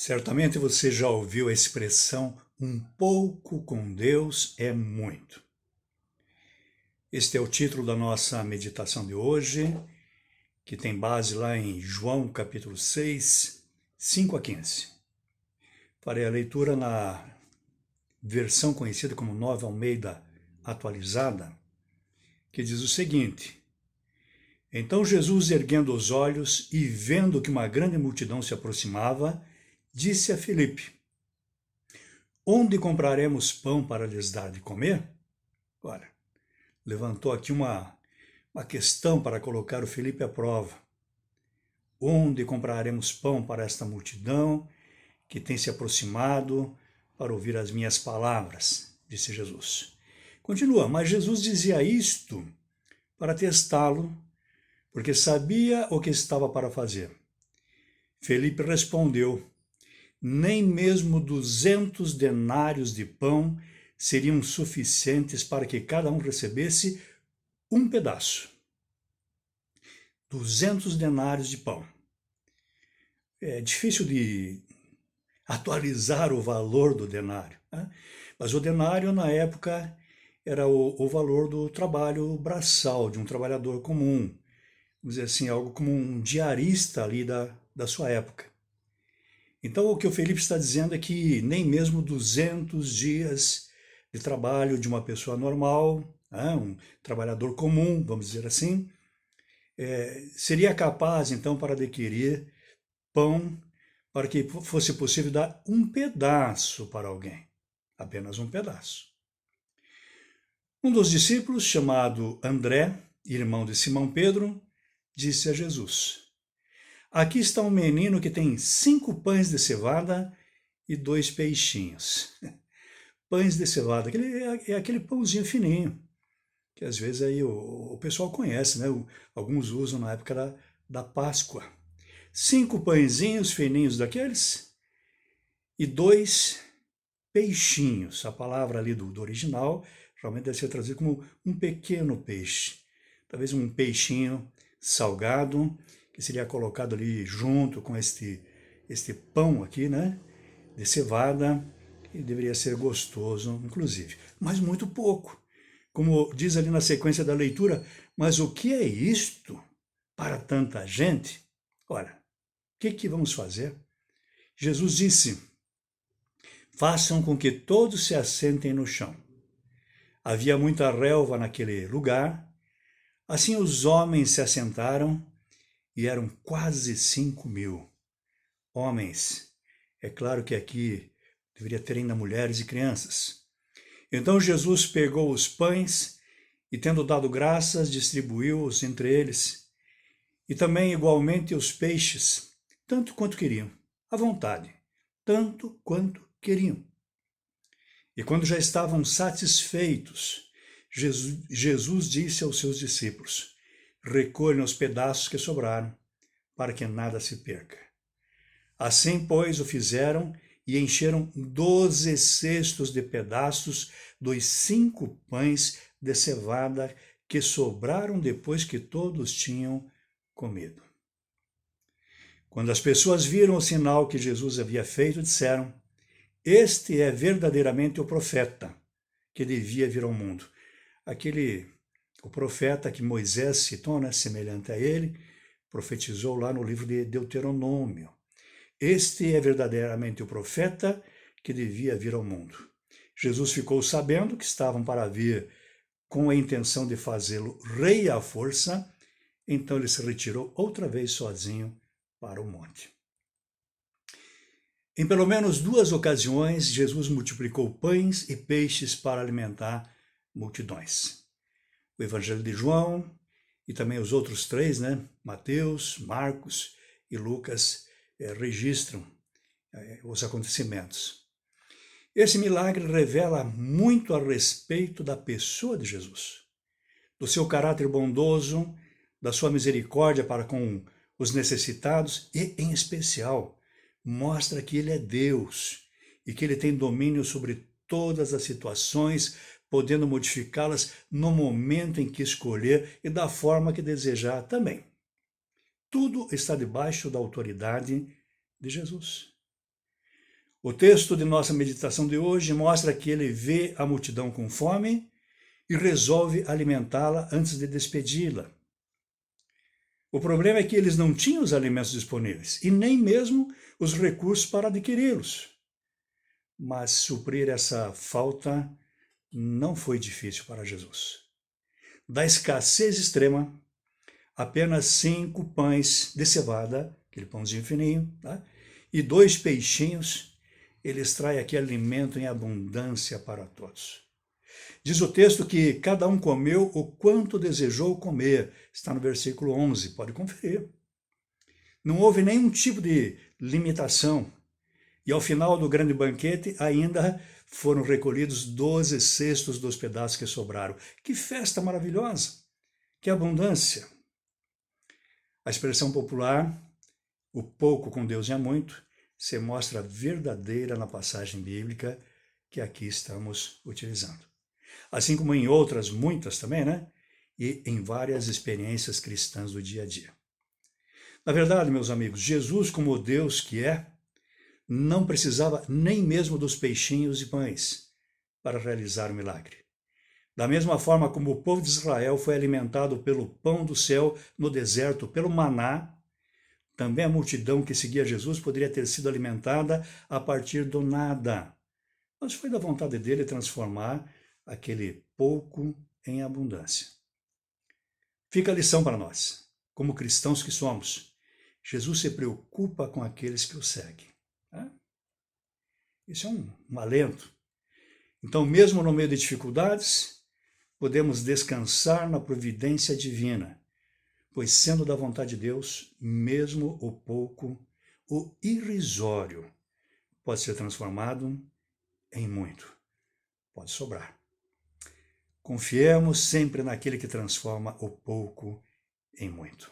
Certamente você já ouviu a expressão "um pouco com Deus é muito". Este é o título da nossa meditação de hoje, que tem base lá em João capítulo 6, 5 a 15. Farei a leitura na versão conhecida como Nova Almeida Atualizada, que diz o seguinte: Então Jesus, erguendo os olhos e vendo que uma grande multidão se aproximava, disse a Filipe: Onde compraremos pão para lhes dar de comer? Ora, levantou aqui uma questão para colocar o Filipe à prova. Onde compraremos pão para esta multidão que tem se aproximado para ouvir as minhas palavras? Disse Jesus. Continua, mas Jesus dizia isto para testá-lo, porque sabia o que estava para fazer. Filipe respondeu: Nem mesmo 200 denários de pão seriam suficientes para que cada um recebesse um pedaço. 200 denários de pão. É difícil de atualizar o valor do denário, né? Mas o denário, na época, era o valor do trabalho braçal de um trabalhador comum. Vamos dizer assim, algo como um diarista ali da sua época. Então, o que o Felipe está dizendo é que nem mesmo 200 dias de trabalho de uma pessoa normal, né, um trabalhador comum, vamos dizer assim, seria capaz, então, para adquirir pão, para que fosse possível dar um pedaço para alguém, apenas um pedaço. Um dos discípulos, chamado André, irmão de Simão Pedro, disse a Jesus: Aqui está um menino que tem 5 pães de cevada e 2 peixinhos. Pães de cevada, é aquele pãozinho fininho, que às vezes aí o pessoal conhece, né? Alguns usam na época da Páscoa. 5 pãezinhos fininhos daqueles e 2 peixinhos. A palavra ali do original realmente deve ser traduzida como um pequeno peixe. Talvez um peixinho salgado, que seria colocado ali junto com este pão aqui, né? De cevada, que deveria ser gostoso, inclusive. Mas muito pouco. Como diz ali na sequência da leitura, mas o que é isto para tanta gente? Ora, o que vamos fazer? Jesus disse: Façam com que todos se assentem no chão. Havia muita relva naquele lugar. Assim os homens se assentaram e eram quase 5.000 homens. É claro que aqui deveria ter ainda mulheres e crianças. Então Jesus pegou os pães e, tendo dado graças, distribuiu-os entre eles, e também igualmente os peixes, tanto quanto queriam, à vontade, tanto quanto queriam. E quando já estavam satisfeitos, Jesus disse aos seus discípulos: Recolham os pedaços que sobraram, para que nada se perca. Assim, pois, o fizeram e encheram 12 cestos de pedaços dos 5 pães de cevada que sobraram depois que todos tinham comido. Quando as pessoas viram o sinal que Jesus havia feito, disseram: Este é verdadeiramente o profeta que devia vir ao mundo. O profeta que Moisés citou, né, semelhante a ele, profetizou lá no livro de Deuteronômio. Este é verdadeiramente o profeta que devia vir ao mundo. Jesus ficou sabendo que estavam para vir com a intenção de fazê-lo rei à força, então ele se retirou outra vez sozinho para o monte. Em pelo menos 2 ocasiões, Jesus multiplicou pães e peixes para alimentar multidões. O Evangelho de João e também os outros 3, né? Mateus, Marcos e Lucas, registram os acontecimentos. Esse milagre revela muito a respeito da pessoa de Jesus, do seu caráter bondoso, da sua misericórdia para com os necessitados e, em especial, mostra que ele é Deus e que ele tem domínio sobre todas as situações, podendo modificá-las no momento em que escolher e da forma que desejar também. Tudo está debaixo da autoridade de Jesus. O texto de nossa meditação de hoje mostra que ele vê a multidão com fome e resolve alimentá-la antes de despedi-la. O problema é que eles não tinham os alimentos disponíveis e nem mesmo os recursos para adquiri-los. Mas suprir essa falta não foi difícil para Jesus. Da escassez extrema, apenas 5 pães de cevada, aquele pãozinho fininho, tá? E 2 peixinhos, ele extrai aqui alimento em abundância para todos. Diz o texto que cada um comeu o quanto desejou comer. Está no versículo 11, pode conferir. Não houve nenhum tipo de limitação. E ao final do grande banquete, ainda foram recolhidos 12 cestos dos pedaços que sobraram. Que festa maravilhosa! Que abundância! A expressão popular, o pouco com Deus é muito, se mostra verdadeira na passagem bíblica que aqui estamos utilizando. Assim como em outras, muitas também, né? E em várias experiências cristãs do dia a dia. Na verdade, meus amigos, Jesus, como Deus que é, não precisava nem mesmo dos peixinhos e pães para realizar o milagre. Da mesma forma como o povo de Israel foi alimentado pelo pão do céu no deserto, pelo maná, também a multidão que seguia Jesus poderia ter sido alimentada a partir do nada. Mas foi da vontade dele transformar aquele pouco em abundância. Fica a lição para nós. Como cristãos que somos, Jesus se preocupa com aqueles que o seguem. Isso é um alento. Então, mesmo no meio de dificuldades, podemos descansar na providência divina, pois sendo da vontade de Deus, mesmo o pouco, o irrisório, pode ser transformado em muito. Pode sobrar. Confiemos sempre naquele que transforma o pouco em muito.